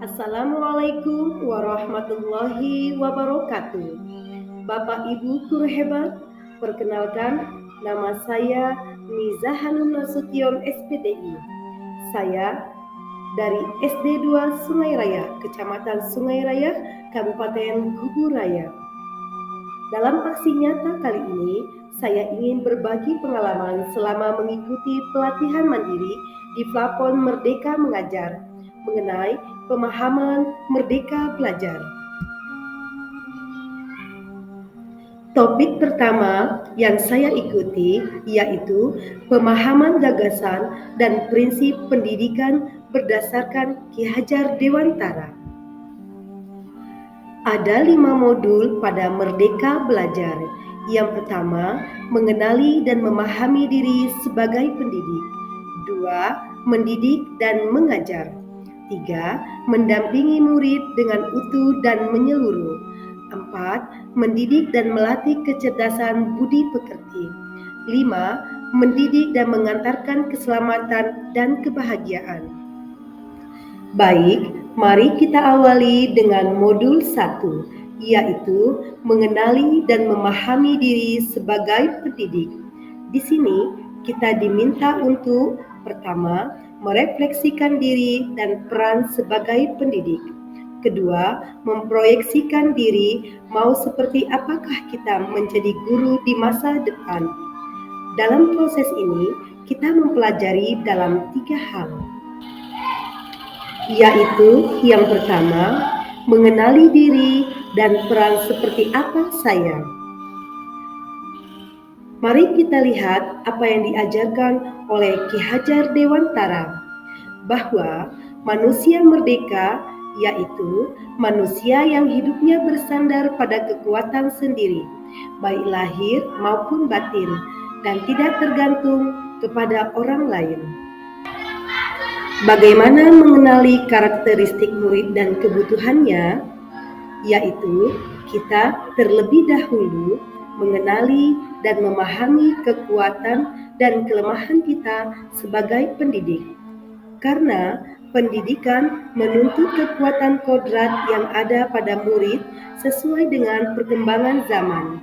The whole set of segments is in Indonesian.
Assalamualaikum warahmatullahi wabarakatuh. Bapak Ibu guru hebat, perkenalkan nama saya Niza Hanum Nasution SPDI. Saya dari SD 2 Sungai Raya, Kecamatan Sungai Raya, Kabupaten Gugur Raya. Dalam aksi nyata kali ini, saya ingin berbagi pengalaman selama mengikuti pelatihan mandiri di Plafon Merdeka Mengajar mengenai pemahaman Merdeka Belajar. Topik pertama yang saya ikuti yaitu pemahaman gagasan dan prinsip pendidikan berdasarkan Ki Hajar Dewantara. Ada 5 modul pada Merdeka Belajar. Yang pertama, mengenali dan memahami diri sebagai pendidik. 2, mendidik dan mengajar. 3, mendampingi murid dengan utuh dan menyeluruh. 4, mendidik dan melatih kecerdasan budi pekerti. 5, mendidik dan mengantarkan keselamatan dan kebahagiaan. Baik, mari kita awali dengan modul 1, yaitu mengenali dan memahami diri sebagai pendidik. Di sini kita diminta untuk pertama, merefleksikan diri dan peran sebagai pendidik. Kedua, memproyeksikan diri mau seperti apakah kita menjadi guru di masa depan. Dalam proses ini, kita mempelajari dalam 3 hal, yaitu yang pertama, mengenali diri dan peran seperti apa saya. Mari kita lihat apa yang diajarkan oleh Ki Hajar Dewantara, bahwa manusia merdeka yaitu manusia yang hidupnya bersandar pada kekuatan sendiri, baik lahir maupun batin, dan tidak tergantung kepada orang lain. Bagaimana mengenali karakteristik murid dan kebutuhannya? Yaitu kita terlebih dahulu mengenali dan memahami kekuatan dan kelemahan kita sebagai pendidik. Karena pendidikan menuntut kekuatan kodrat yang ada pada murid sesuai dengan perkembangan zaman.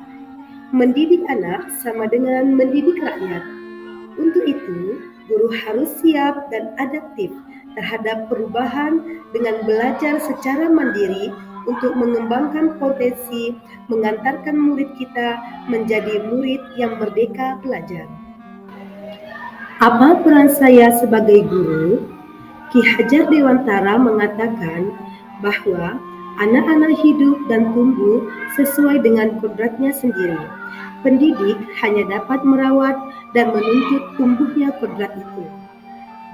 Mendidik anak sama dengan mendidik rakyat. Untuk itu, guru harus siap dan adaptif terhadap perubahan dengan belajar secara mandiri untuk mengembangkan potensi mengantarkan murid kita menjadi murid yang merdeka belajar. Apa peran saya sebagai guru? Ki Hajar Dewantara mengatakan bahwa anak-anak hidup dan tumbuh sesuai dengan kodratnya sendiri. Pendidik hanya dapat merawat dan menuntut tumbuhnya kodrat itu.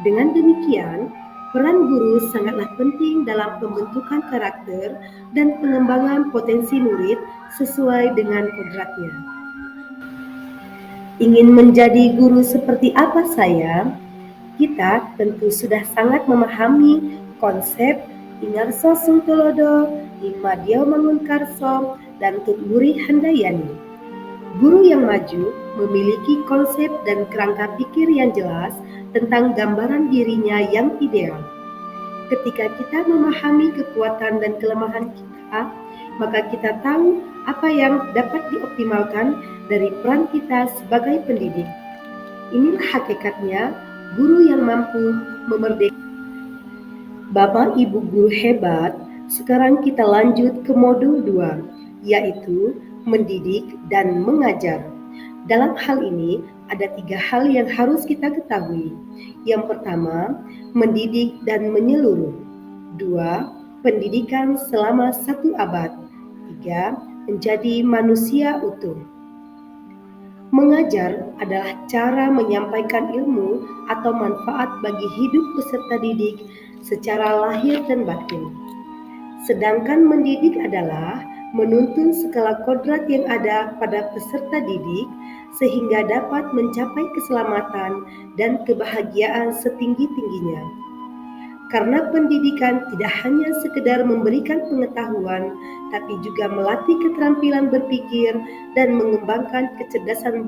Dengan demikian, peran guru sangatlah penting dalam pembentukan karakter dan pengembangan potensi murid sesuai dengan kodratnya. Ingin menjadi guru seperti apa saya? Kita tentu sudah sangat memahami konsep Ingarso Sungtolodo, Imadyo Mangunkarso, dan Tutburi Handayani. Guru yang maju memiliki konsep dan kerangka pikir yang jelas tentang gambaran dirinya yang ideal. Ketika kita memahami kekuatan dan kelemahan kita, maka kita tahu apa yang dapat dioptimalkan dari peran kita sebagai pendidik. Inilah hakikatnya guru yang mampu memerdekakan. Bapak Ibu guru hebat, sekarang kita lanjut ke modul 2, yaitu mendidik dan mengajar. Dalam hal ini, ada 3 hal yang harus kita ketahui. Yang pertama, mendidik dan menyeluruh. 2, pendidikan selama 1 abad. 3, menjadi manusia utuh. Mengajar adalah cara menyampaikan ilmu atau manfaat bagi hidup peserta didik secara lahir dan batin. Sedangkan mendidik adalah menuntun segala kodrat yang ada pada peserta didik sehingga dapat mencapai keselamatan dan kebahagiaan setinggi-tingginya. Karena pendidikan tidak hanya sekedar memberikan pengetahuan, tapi juga melatih keterampilan berpikir dan mengembangkan kecerdasan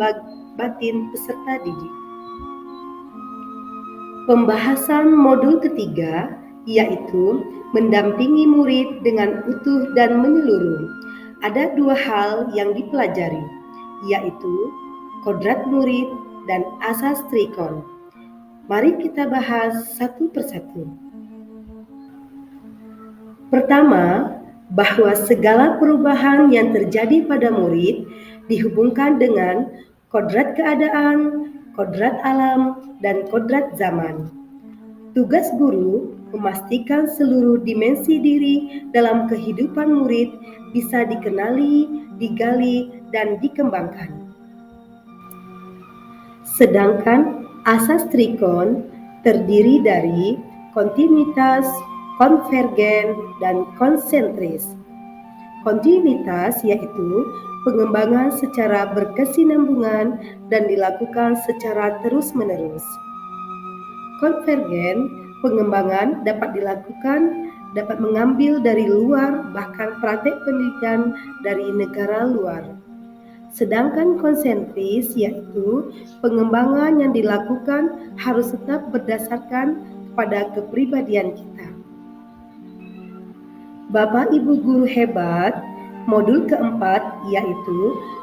batin peserta didik. Pembahasan modul ketiga yaitu mendampingi murid dengan utuh dan menyeluruh. Ada dua hal yang dipelajari, yaitu kodrat murid dan asas trikon. Mari kita bahas satu persatu. Pertama, bahwa segala perubahan yang terjadi pada murid dihubungkan dengan kodrat keadaan, kodrat alam, dan kodrat zaman. Tugas guru memastikan seluruh dimensi diri dalam kehidupan murid bisa dikenali, digali, dan dikembangkan. Sedangkan asas trikon terdiri dari kontinuitas, konvergen, dan konsentris. Kontinuitas yaitu pengembangan secara berkesinambungan dan dilakukan secara terus-menerus. Konvergen, pengembangan dapat mengambil dari luar, bahkan praktek pendidikan dari negara luar. Sedangkan konsentris yaitu pengembangan yang dilakukan harus tetap berdasarkan pada kepribadian kita. Bapak Ibu guru hebat, modul keempat yaitu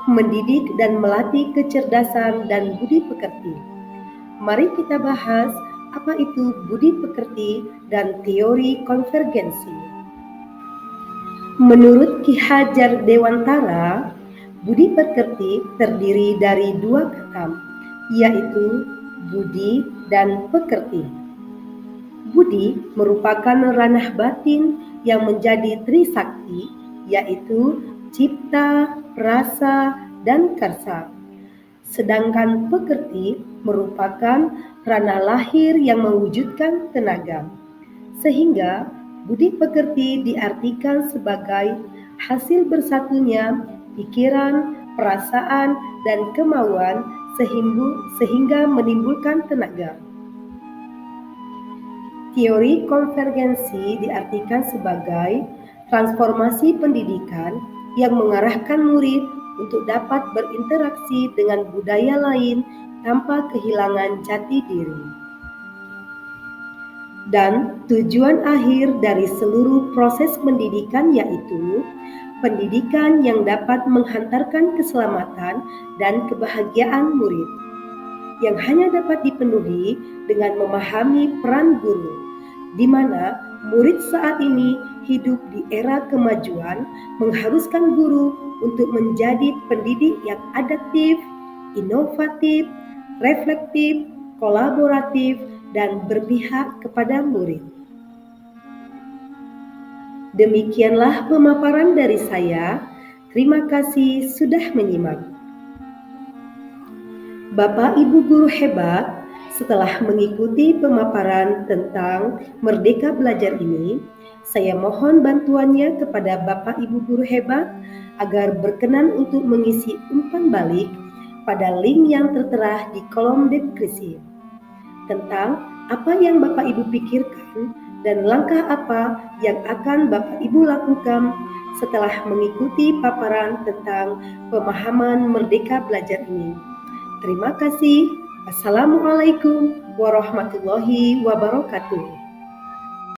mendidik dan melatih kecerdasan dan budi pekerti. Mari kita bahas apa itu budi pekerti dan teori konvergensi. Menurut Ki Hajar Dewantara, budi pekerti terdiri dari dua kata, yaitu budi dan pekerti. Budi merupakan ranah batin yang menjadi trisakti, yaitu cipta, rasa, dan karsa. Sedangkan pekerti merupakan ranah lahir yang mewujudkan tenaga. Sehingga budi pekerti diartikan sebagai hasil bersatunya pikiran, perasaan, dan kemauan sehingga menimbulkan tenaga. Teori konvergensi diartikan sebagai transformasi pendidikan yang mengarahkan murid untuk dapat berinteraksi dengan budaya lain tanpa kehilangan jati diri. Dan tujuan akhir dari seluruh proses pendidikan yaitu pendidikan yang dapat menghantarkan keselamatan dan kebahagiaan murid, yang hanya dapat dipenuhi dengan memahami peran guru, di mana murid saat ini hidup di era kemajuan mengharuskan guru untuk menjadi pendidik yang adaptif, inovatif, reflektif, kolaboratif, dan berpihak kepada murid. Demikianlah pemaparan dari saya. Terima kasih sudah menyimak. Bapak Ibu guru hebat, setelah mengikuti pemaparan tentang Merdeka Belajar ini, saya mohon bantuannya kepada Bapak Ibu guru hebat agar berkenan untuk mengisi umpan balik pada link yang tertera di kolom deskripsi tentang apa yang Bapak Ibu pikirkan dan langkah apa yang akan Bapak Ibu lakukan setelah mengikuti paparan tentang pemahaman Merdeka Belajar ini. Terima kasih. Assalamualaikum warahmatullahi wabarakatuh.